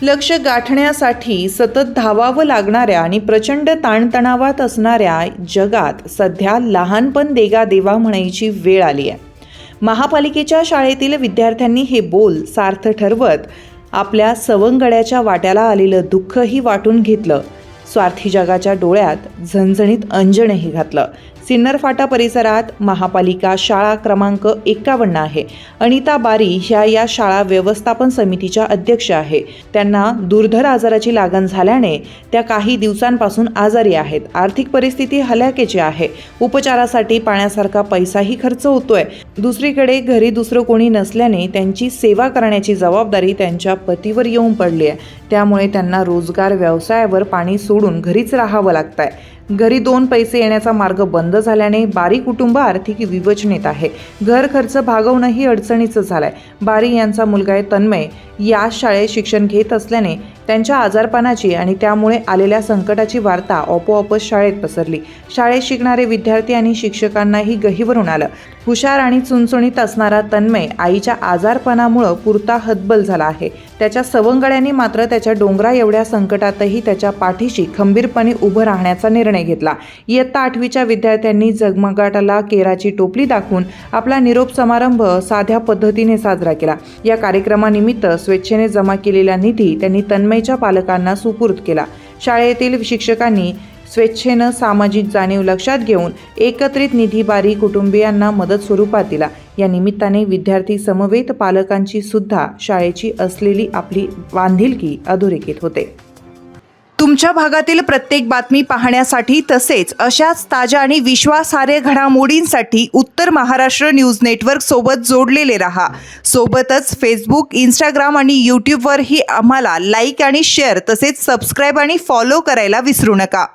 लक्ष गाठण्यासाठी सतत धावावं लागणाऱ्या आणि प्रचंड ताणतणावात असणाऱ्या जगात सध्या लहानपण देगा देवा म्हणायची वेळ आली आहे. महापालिकेच्या शाळेतील विद्यार्थ्यांनी हे बोल सार्थ ठरवत आपल्या सवंगड्याच्या वाट्याला आलेलं दुःखही वाटून घेतलं. स्वार्थी जगाच्या डोळ्यात झणझणीत अंजनही घातलं. सिन्नर फाटा परिसरात महापालिका शाळा क्रमांक 51 आहे. अनिता बारी ह्या या शाळा व्यवस्थापन समितीच्या अध्यक्ष आहे. त्यांना दुर्धर आजाराची लागण झाल्याने त्या काही दिवसांपासून आजारी आहेत. आर्थिक परिस्थिती हलाखीची आहे. उपचारासाठी पाण्यासारखा पैसाही खर्च होतोय. दुसरीकडे घरी दुसरं कोणी नसल्याने त्यांची सेवा करण्याची जबाबदारी त्यांच्या पतीवर येऊन पडली आहे. त्यामुळे त्यांना रोजगार व्यवसायावर पाणी सोडून घरीच राहावं लागतंय. घरी 2 पैसे येण्याचा मार्ग बंद झाल्याने बारी कुटुंब आर्थिक विवंचनेत आहे. घर खर्च भागवणंही अडचणीचं झालंय. बारी यांचा मुलगा तन्मय या शाळेत शिक्षण घेत असल्याने त्यांच्या आजारपणाची आणि त्यामुळे आलेल्या संकटाची वार्ता आपोआपच शाळेत पसरली. शाळेत शिकणारे विद्यार्थी आणि शिक्षकांनाही गहिवरून आलं. हुशार आणि चुणचुणीत असणारा तन्मय आईच्या आजारपणामुळे पुरता हतबल झाला आहे. त्याच्या सवंगड्यांनी मात्र त्याच्या डोंगरा एवढ्या संकटातही त्याच्या पाठीशी खंबीरपणे उभं राहण्याचा निर्णय घेतला. इयत्ता 8वीच्या विद्यार्थ्यांनी जगमगाटाला केराची टोपली दाखवून आपला निरोप समारंभ साध्या पद्धतीने साजरा केला. या कार्यक्रमानिमित्त स्वेच्छेने जमा केलेला निधी त्यांनी तन्मयच्या पालकांना सुपूर्द केला. शाळेतील शिक्षकांनी स्वेच्छेनं सामाजिक जाणीव लक्षात घेऊन एकत्रित निधी बारी कुटुंबियांना मदत स्वरूपात दिला. या निमित्ताने विद्यार्थी समवेत पालकांची सुद्धा शाळेची असलेली आपली बांधिलकी अधोरेखित होते. तुमच्या भागातील प्रत्येक बातमी पाहण्यासाठी तसेच अशाच ताज्या आणि विश्वासार्ह घडामोडींसाठी उत्तर महाराष्ट्र न्यूज नेटवर्क सोबत जोडलेले रहा. सोबतच फेसबुक, इंस्टाग्राम आणि यूट्यूबवरही आम्हाला लाईक आणि शेअर तसेच सबस्क्राईब आणि फॉलो करायला विसरू नका.